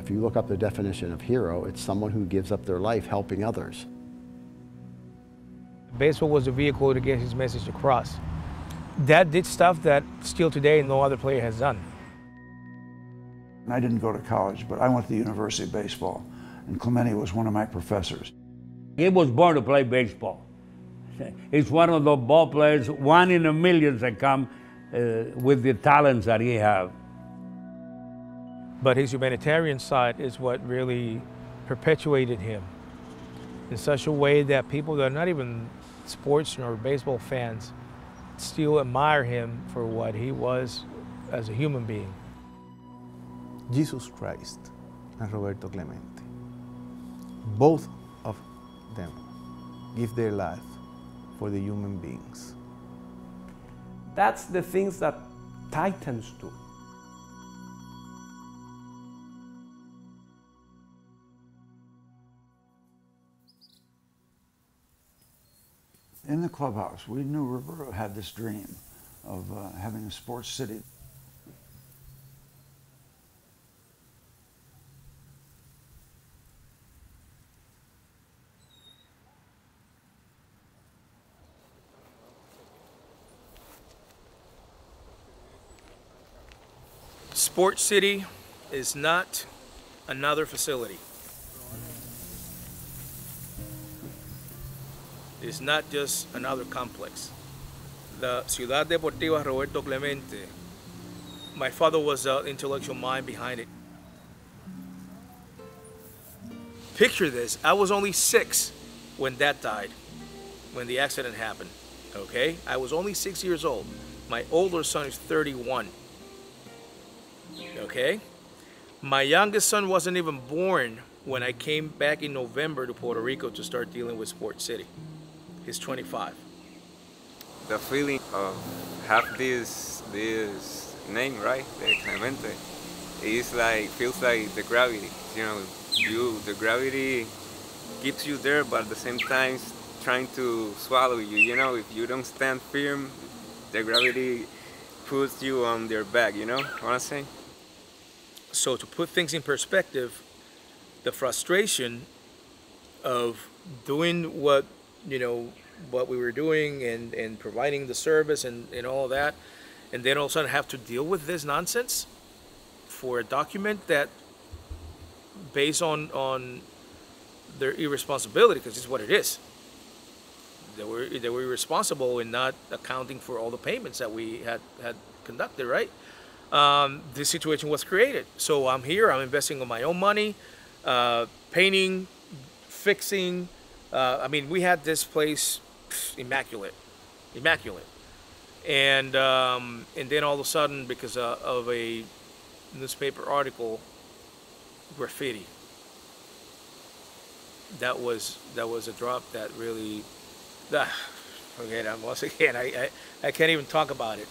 If you look up the definition of hero, it's someone who gives up their life helping others. Baseball was a vehicle to get his message across. Dad did stuff that still today no other player has done. I didn't go to college, but I went to the University of Baseball, and Clemente was one of my professors. He was born to play baseball. He's one of the ball players, one in a million that come with the talents that he has. But his humanitarian side is what really perpetuated him in such a way that people that are not even sports or baseball fans still admire him for what he was as a human being. Jesus Christ and Roberto Clemente, both of them give their life for the human beings. That's the things that Titans do. In the clubhouse, we knew Roberto had this dream of having a sports city. Sports City is not another facility. It's not just another complex. The Ciudad Deportiva Roberto Clemente, my father was the intellectual mind behind it. Picture this, I was only 6 when Dad died, when the accident happened, okay? I was only 6 years old. My older son is 31, okay? My youngest son wasn't even born when I came back in November to Puerto Rico to start dealing with Sports City. He's 25. The feeling of have this name, right, the Clemente, is like, feels like the gravity. You know, the gravity keeps you there, but at the same time trying to swallow you. You know, if you don't stand firm, the gravity puts you on their back. You know what I'm saying? So to put things in perspective, the frustration of doing what we were doing and providing the service and all that, and then all of a sudden have to deal with this nonsense for a document that based on their irresponsibility, because it's what it is. They were irresponsible in not accounting for all the payments that we had conducted, right? This situation was created. So I'm here, I'm investing on my own money, painting, fixing. I mean, we had this place immaculate. And then all of a sudden, because of a newspaper article, graffiti. That was a drop that really, forget it. Once again, I can't even talk about it.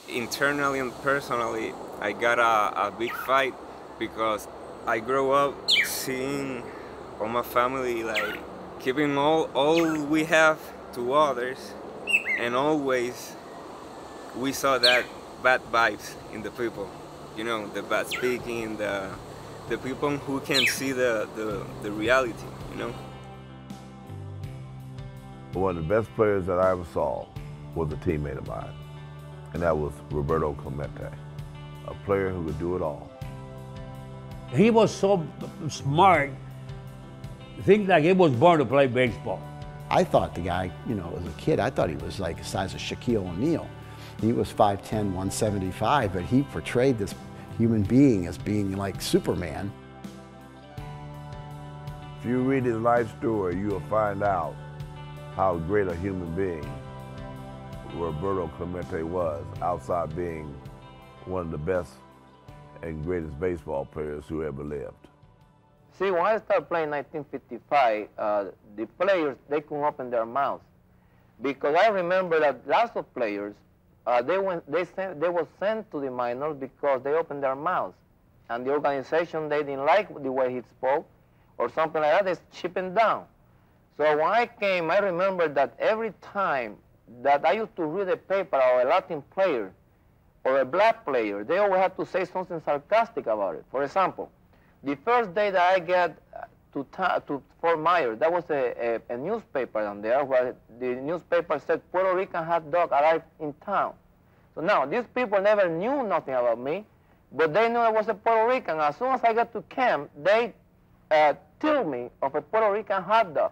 Internally and personally, I got a big fight because I grew up seeing all my family like giving all we have to others, and always we saw that bad vibes in the people, you know, the bad speaking, the people who can see the reality, you know. One of the best players that I ever saw was a teammate of mine, and that was Roberto Clemente, a player who could do it all. He was so smart. Things like he was born to play baseball. I thought the guy, you know, as a kid, I thought he was like the size of Shaquille O'Neal. He was 5'10", 175, but he portrayed this human being as being like Superman. If you read his life story, you'll find out how great a human being Roberto Clemente was, outside being one of the best and greatest baseball players who ever lived. See, when I started playing in 1955, the players, they couldn't open their mouths. Because I remember that lots of players, they were sent to the minors because they opened their mouths. And the organization, they didn't like the way he spoke or something like that, they shipped him down. So when I came, I remember that every time that I used to read a paper or a Latin player, or a black player, they always have to say something sarcastic about it. For example, the first day that I get to Fort Myers, that was a newspaper down there where the newspaper said Puerto Rican hot dog arrived in town. So now, these people never knew nothing about me, but they knew I was a Puerto Rican. As soon as I got to camp, they tilled me of a Puerto Rican hot dog.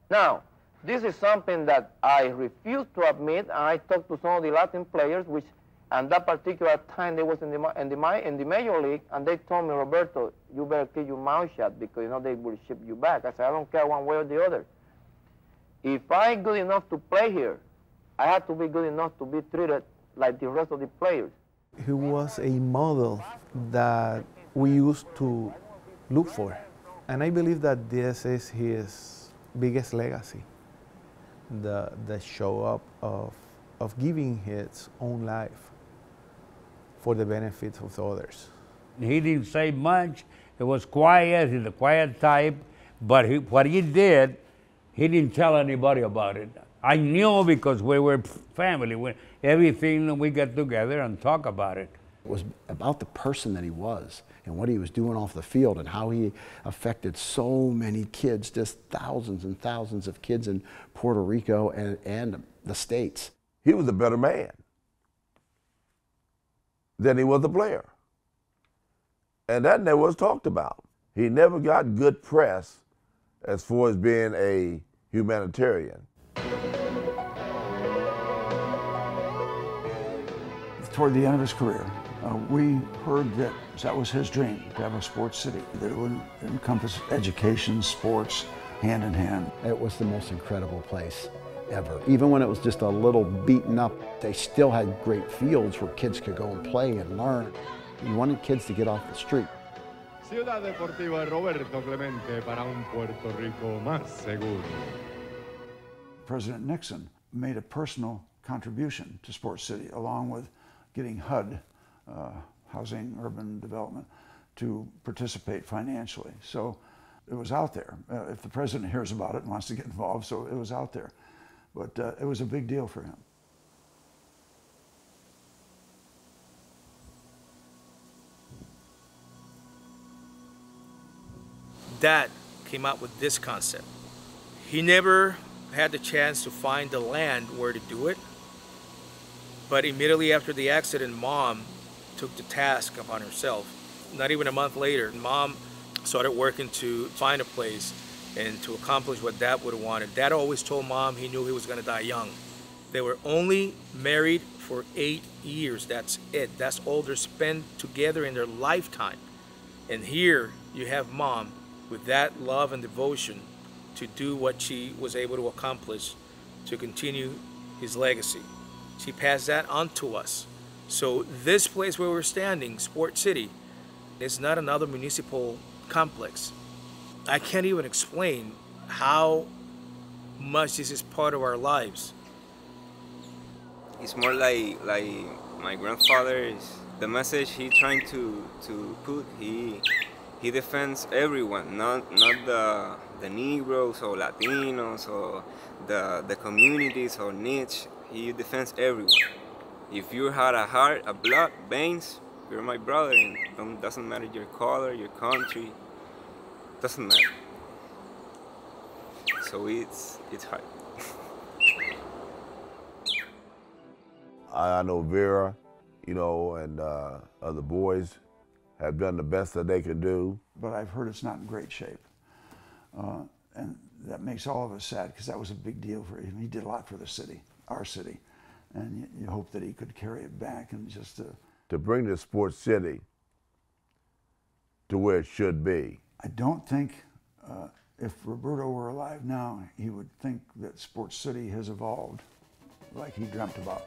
Now, this is something that I refuse to admit, and I talked to some of the Latin players, which at that particular time they was in the major league, and they told me, Roberto, you better keep your mouth shut because you know they will ship you back. I said, I don't care one way or the other. If I'm good enough to play here, I have to be good enough to be treated like the rest of the players. He was a model that we used to look for. And I believe that this is his biggest legacy, the show up of giving his own life for the benefit of others. He didn't say much. He was quiet. He's a quiet type. But what he did, he didn't tell anybody about it. I knew because we were family. Everything we get together and talk about it. It was about the person that he was and what he was doing off the field and how he affected so many kids, just thousands and thousands of kids in Puerto Rico and the States. He was a better man than he was a player. And that never was talked about. He never got good press as far as being a humanitarian. Toward the end of his career, we heard that that was his dream, to have a sports city, that it would encompass education, sports, hand in hand. It was the most incredible place ever. Even when it was just a little beaten up, they still had great fields where kids could go and play and learn. You wanted kids to get off the street. Ciudad Deportiva Roberto Clemente para un Puerto Rico más seguro. President Nixon made a personal contribution to Sports City, along with getting HUD, Housing Urban Development, to participate financially. So it was out there. If the president hears about it and wants to get involved, so it was out there. But it was a big deal for him. Dad came up with this concept. He never had the chance to find the land where to do it, but immediately after the accident, Mom took the task upon herself. Not even a month later, Mom started working to find a place and to accomplish what Dad would have wanted. Dad always told Mom he knew he was gonna die young. They were only married for 8 years, that's it. That's all they spent together in their lifetime. And here you have Mom with that love and devotion to do what she was able to accomplish to continue his legacy. She passed that on to us. So this place where we're standing, Sports City, is not another municipal complex. I can't even explain how much this is part of our lives. It's more like my grandfather is, the message he trying to put, he defends everyone, not the Negroes or Latinos or the communities or niche. He defends everyone. If you had a heart, a blood, veins, you're my brother, and doesn't matter your color, your country, doesn't matter. So it's hard. I know Vera, you know, and other boys have done the best that they could do. But I've heard it's not in great shape. And that makes all of us sad, because that was a big deal for him. He did a lot for the city, our city. And you hope that he could carry it back and just to bring the Sports City to where it should be. I don't think if Roberto were alive now, he would think that Sports City has evolved like he dreamt about.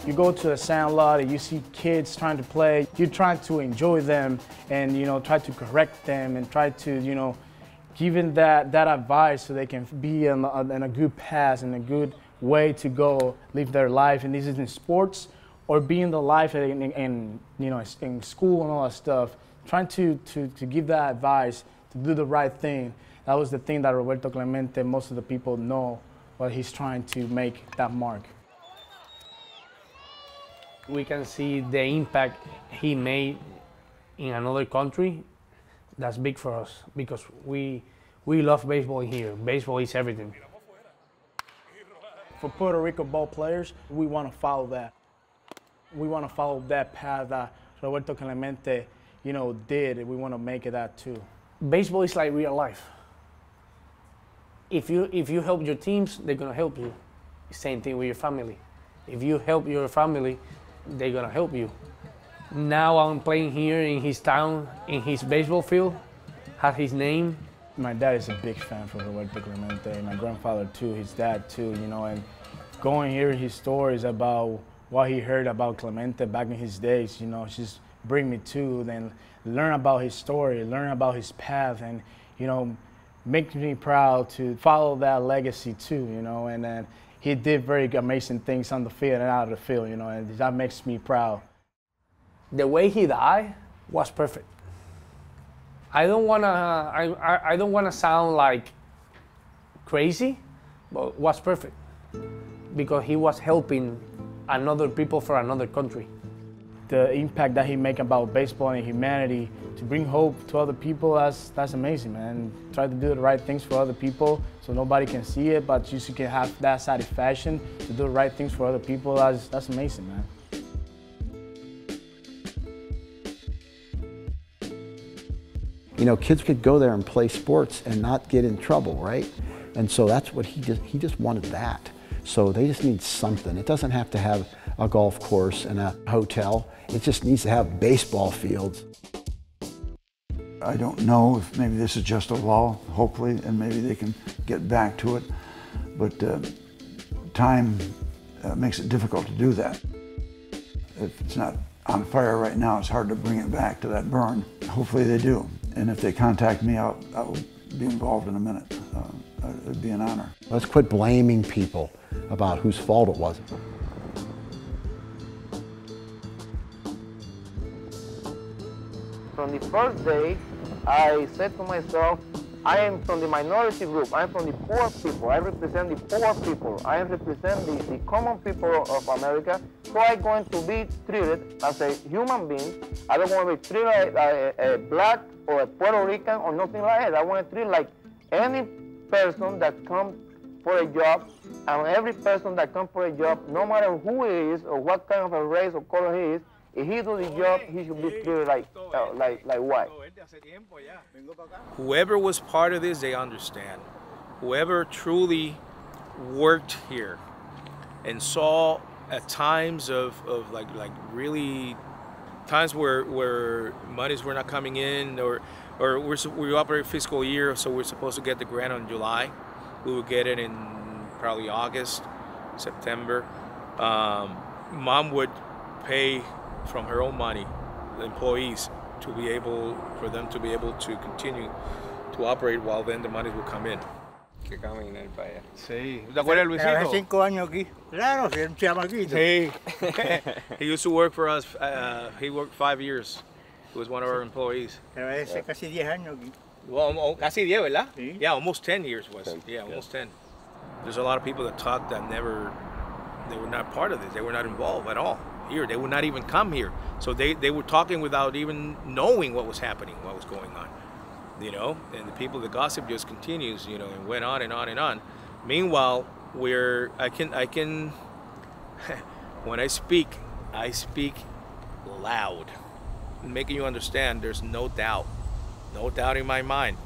You go to a sand lot and you see kids trying to play. You're trying to enjoy them and, try to correct them and try to, giving that advice so they can be in a good path and a good way to go live their life. And this is in sports or being the life in you know, in school and all that stuff. Trying to give that advice to do the right thing. That was the thing that Roberto Clemente, most of the people know what he's trying to make that mark. We can see the impact he made in another country. That's big for us because we love baseball here. Baseball is everything. For Puerto Rico ball players, we want to follow that. We want to follow that path that Roberto Clemente, you know, did. We want to make it that too. Baseball is like real life. If you help your teams, they're gonna help you. Same thing with your family. If you help your family, they're gonna help you. Now I'm playing here in his town, in his baseball field, has his name. My dad is a big fan for Roberto Clemente. My grandfather too, his dad too, you know, and going here his stories about what he heard about Clemente back in his days, you know, just bring me to, then learn about his story, learn about his path, and, you know, makes me proud to follow that legacy too, you know, and then he did very amazing things on the field and out of the field, you know, and that makes me proud. The way he died was perfect. I don't wanna sound like crazy, but it was perfect because he was helping another people for another country. The impact that he made about baseball and humanity to bring hope to other people, that's amazing, man. Try to do the right things for other people so nobody can see it, but you can have that satisfaction to do the right things for other people. That's amazing, man. You know, kids could go there and play sports and not get in trouble, right? And so that's what he just wanted that. So they just need something. It doesn't have to have a golf course and a hotel. It just needs to have baseball fields. I don't know if maybe this is just a lull, hopefully, and maybe they can get back to it. But time makes it difficult to do that. If it's not on fire right now, it's hard to bring it back to that burn. Hopefully they do. And if they contact me, I'll be involved in a minute. It'd be an honor. Let's quit blaming people about whose fault it was. From the first day, I said to myself, I am from the minority group. I'm from the poor people. I represent the poor people. I represent the common people of America. So I'm going to be treated as a human being. I don't want to be treated like a black or a Puerto Rican or nothing like that. I want to treat like any person that comes for a job, and every person that comes for a job, no matter who he is or what kind of a race or color he is, if he do the job, he should be treated like white. Whoever was part of this, they understand. Whoever truly worked here and saw at times of like really times where monies were not coming in, or we operate fiscal year, so we're supposed to get the grant in July. We would get it in probably August, September. Mom would pay from her own money the employees for them to be able to continue to operate while then the money will come in. Que caminar para allá. Sí. ¿Te acuerdas, Luisito? Hace 5 años aquí. Claro, si era un chamaquito. Sí. He used to work for us. He worked 5 years. He was one of our employees. Pero hace casi 10 años aquí. Well, casi 10, ¿verdad? Sí. Yeah, almost 10 years was. Yeah, almost 10. There's a lot of people that talk that they were not part of this. They were not involved at all here. They would not even come here. So they were talking without even knowing what was happening, what was going on. You know, and the gossip just continues, you know, and went on and on and on. Meanwhile, I can when I speak loud, making you understand there's no doubt in my mind.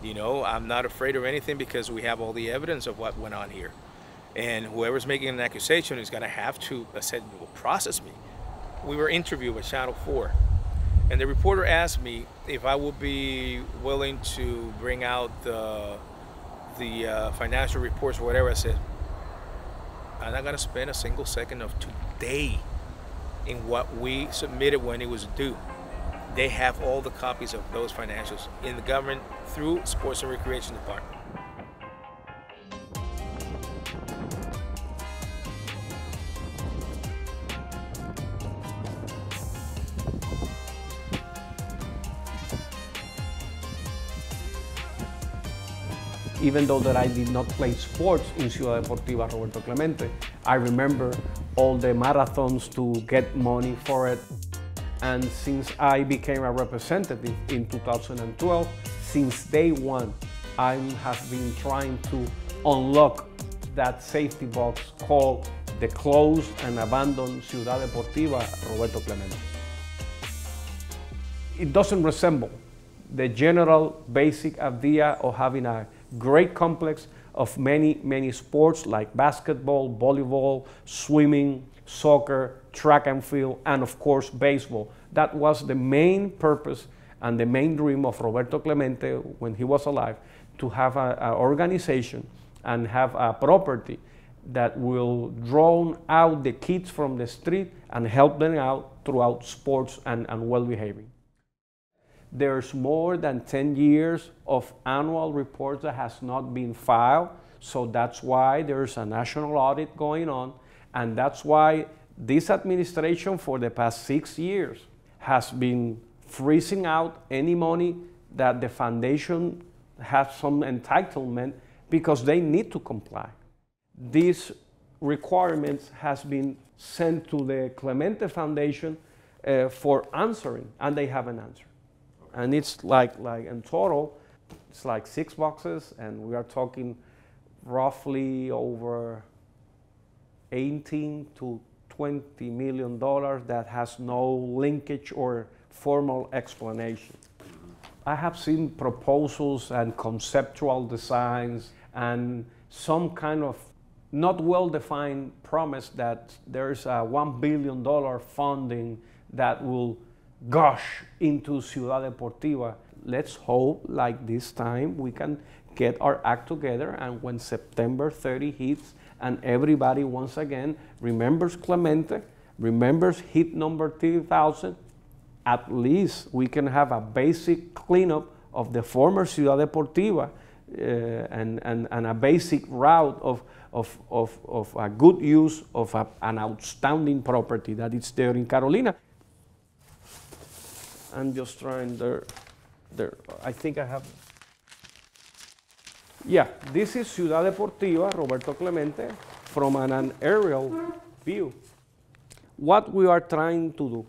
You know, I'm not afraid of anything because we have all the evidence of what went on here. And whoever's making an accusation is going to have to process me. We were interviewed by Channel 4, and the reporter asked me if I would be willing to bring out the financial reports or whatever. I said, I'm not going to spend a single second of today in what we submitted when it was due. they have all the copies of those financials in the government through Sports and Recreation Department. Even though that I did not play sports in Ciudad Deportiva Roberto Clemente, I remember all the marathons to get money for it. And since I became a representative in 2012, since day one, I have been trying to unlock that safety box called the closed and abandoned Ciudad Deportiva Roberto Clemente. It doesn't resemble the general basic idea of having a great complex of many sports like basketball, volleyball, swimming, soccer, track and field, and of course baseball. That was the main purpose and the main dream of Roberto Clemente when he was alive, to have an organization and have a property that will draw out the kids from the street and help them out throughout sports and well-behaving. There's more than 10 years of annual reports that has not been filed, so that's why there's a national audit going on, and that's why this administration for the past 6 years has been freezing out any money that the foundation has some entitlement, because they need to comply. These requirements has been sent to the Clemente Foundation for answering, and they haven't answered. And it's like in total, it's like 6 boxes, and we are talking roughly over 18 to $20 million that has no linkage or formal explanation. I have seen proposals and conceptual designs and some kind of not well-defined promise that there's a $1 billion funding that will gush into Ciudad Deportiva. Let's hope like this time we can get our act together, and when September 30 hits and everybody once again remembers Clemente, remembers hit number 3000, at least we can have a basic cleanup of the former Ciudad Deportiva and a basic route of a good use of an outstanding property that is there in Carolina. I'm just trying there. I think I have. Yeah, this is Ciudad Deportiva Roberto Clemente from an aerial view. What we are trying to do.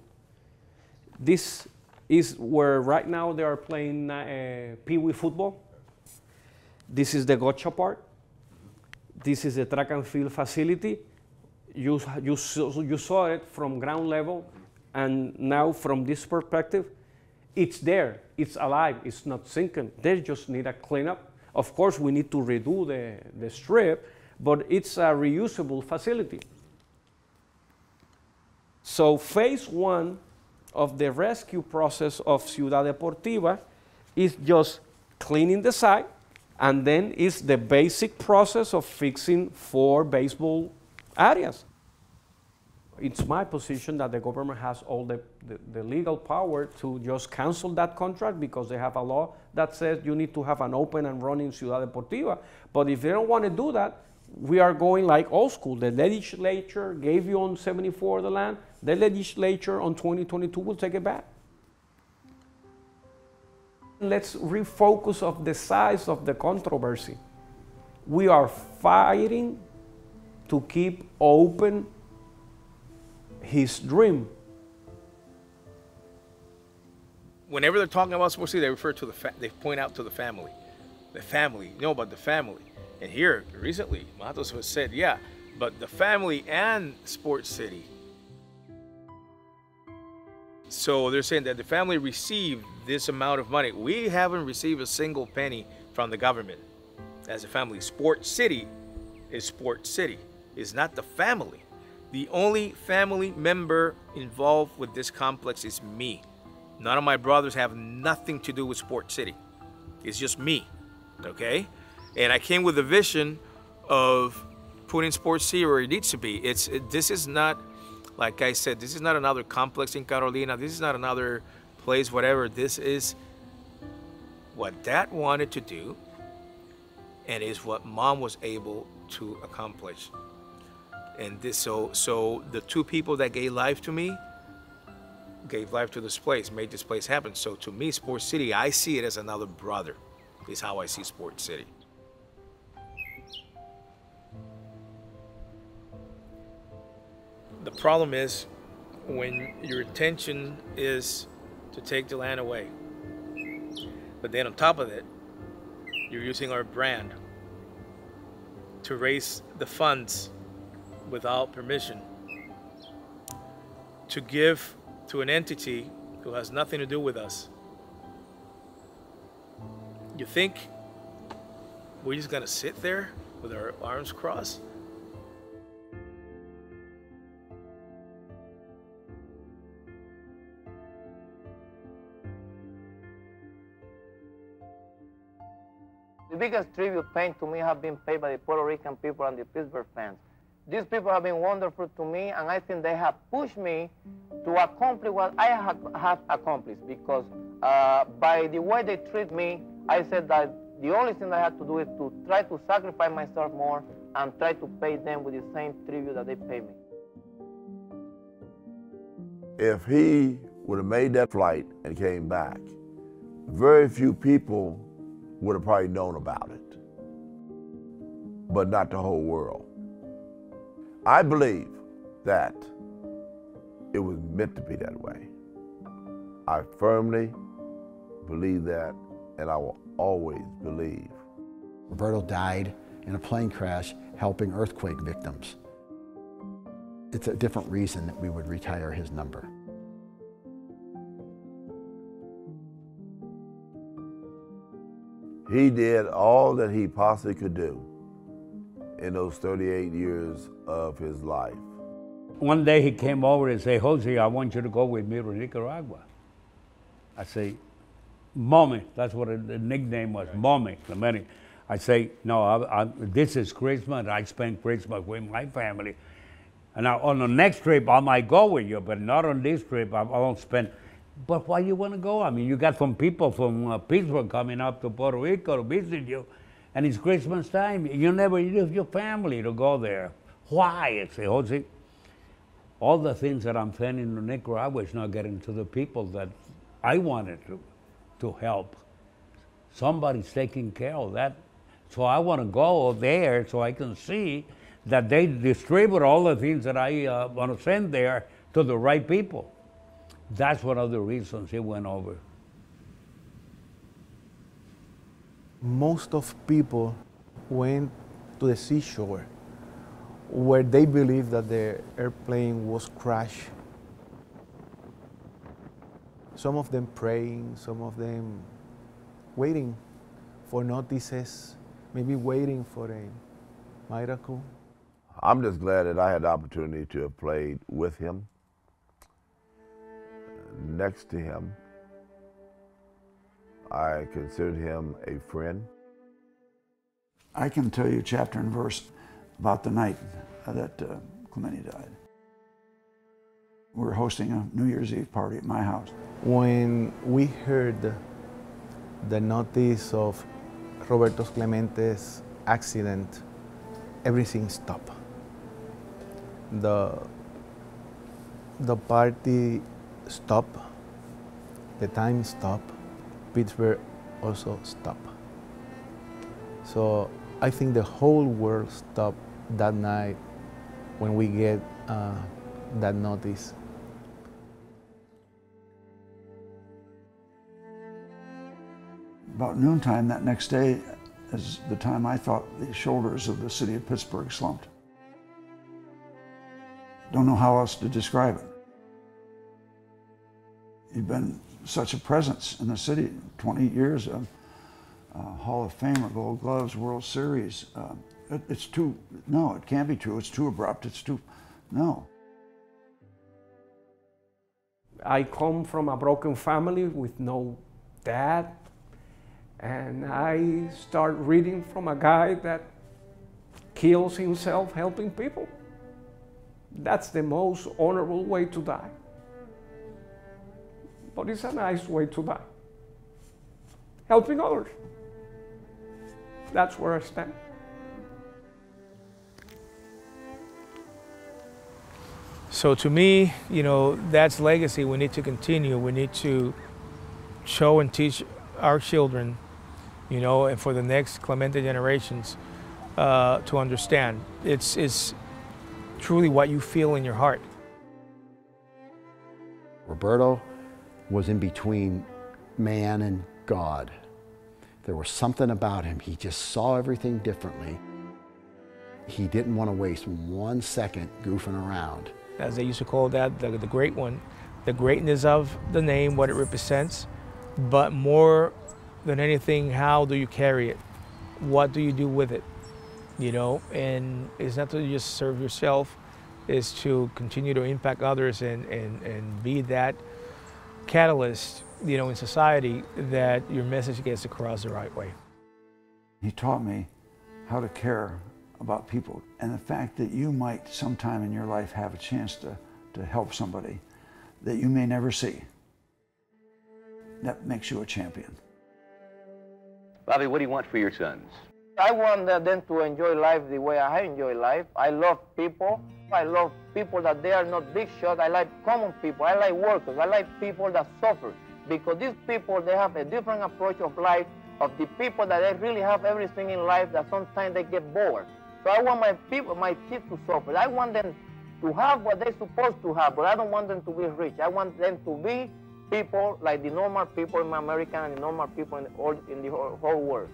This is where right now they are playing Pee-wee football. This is the gotcha part. This is the track and field facility. You saw it from ground level. And now from this perspective, it's there, it's alive, it's not sinking. They just need a cleanup. Of course, we need to redo the strip, but it's a reusable facility. So phase 1 of the rescue process of Ciudad Deportiva is just cleaning the site, and then it's the basic process of fixing 4 baseball areas. It's my position that the government has all the legal power to just cancel that contract, because they have a law that says you need to have an open and running Ciudad Deportiva. But if they don't want to do that, we are going like old school. The legislature gave you on 74 the land. The legislature on 2022 will take it back. Let's refocus of the size of the controversy. We are fighting to keep open his dream. Whenever they're talking about sports city, they refer to they point out to the family. The family, you know about the family. And here, recently, Matos has said, yeah, but the family and Sports City. So they're saying that the family received this amount of money. We haven't received a single penny from the government as a family. Sports City is Sports City. It's not the family. The only family member involved with this complex is me. None of my brothers have nothing to do with Sports City. It's just me, okay? And I came with a vision of putting Sports City where it needs to be. This is not, like I said, this is not another complex in Carolina. This is not another plays, whatever. This is what Dad wanted to do, and is what Mom was able to accomplish. And this, so the two people that gave life to me gave life to this place, made this place happen. So to me, Sports City, I see it as another brother, is how I see Sports City. The problem is when your intention is to take the land away, but then on top of it, you're using our brand to raise the funds without permission, to give to an entity who has nothing to do with us. You think we're just gonna sit there with our arms crossed? The biggest tribute paid to me have been paid by the Puerto Rican people and the Pittsburgh fans. These people have been wonderful to me, and I think they have pushed me to accomplish what I have accomplished, because by the way they treat me, I said that the only thing I had to do is to try to sacrifice myself more and try to pay them with the same tribute that they pay me. If he would have made that flight and came back, very few people would have probably known about it, but not the whole world. I believe that it was meant to be that way. I firmly believe that, and I will always believe. Roberto died in a plane crash helping earthquake victims. It's a different reason that we would retire his number. He did all that he possibly could do in those 38 years of his life. One day he came over and said, Jose, I want you to go with me to Nicaragua. I say, Mommy, that's what the nickname was, Mommy Clemente. I say, no, this is Christmas. I spend Christmas with my family. And now on the next trip, I might go with you, but not on this trip. I won't spend. But why you want to go? I mean, you got some people from Pittsburgh coming up to Puerto Rico to visit you, and it's Christmas time. You never leave your family to go there. Why? I say, Jose, all the things that I'm sending to Nicaragua is not getting to the people that I wanted to help. Somebody's taking care of that. So I want to go there so I can see that they distribute all the things that I want to send there to the right people. That's one of the reasons he went over. Most of people went to the seashore where they believed that the airplane was crashed. Some of them praying, some of them waiting for notices, maybe waiting for a miracle. I'm just glad that I had the opportunity to have played with him, next to him. I considered him a friend. I can tell you chapter and verse about the night that Clemente died. We were hosting a New Year's Eve party at my house. When we heard the notice of Roberto Clemente's accident, everything stopped. The party stopped, the time stopped, Pittsburgh also stopped. So I think the whole world stopped that night when we get that notice. About noontime that next day is the time I thought the shoulders of the city of Pittsburgh slumped. Don't know how else to describe it. You've been such a presence in the city, 20 years, Hall of Famer, Gold Gloves, World Series. It's too, no, it can't be true. It's too abrupt. It's too, no. I come from a broken family with no dad, and I start reading from a guy that kills himself helping people. That's the most honorable way to die. but it's a nice way to die. Helping others. That's where I stand. So to me, you know, that's legacy we need to continue. We need to show and teach our children, you know, and for the next Clemente generations to understand. It's truly what you feel in your heart. Roberto was in between man and God. There was something about him. He just saw everything differently. He didn't want to waste 1 second goofing around. As they used to call that, the great one, the greatness of the name, what it represents, but more than anything, how do you carry it? What do you do with it? You know, and it's not to just serve yourself, it's to continue to impact others and be that catalyst, you know, in society, that your message gets across the right way. He taught me how to care about people, and the fact that you might sometime in your life have a chance to help somebody that you may never see. That makes you a champion. Bobby, what do you want for your sons? I want them to enjoy life the way I enjoy life. I love people. I love people that they are not big shots. I like common people. I like workers. I like people that suffer. Because these people, they have a different approach of life, of the people that they really have everything in life that sometimes they get bored. So I want my people, my kids to suffer. I want them to have what they're supposed to have, but I don't want them to be rich. I want them to be people like the normal people in America and the normal people in the whole world.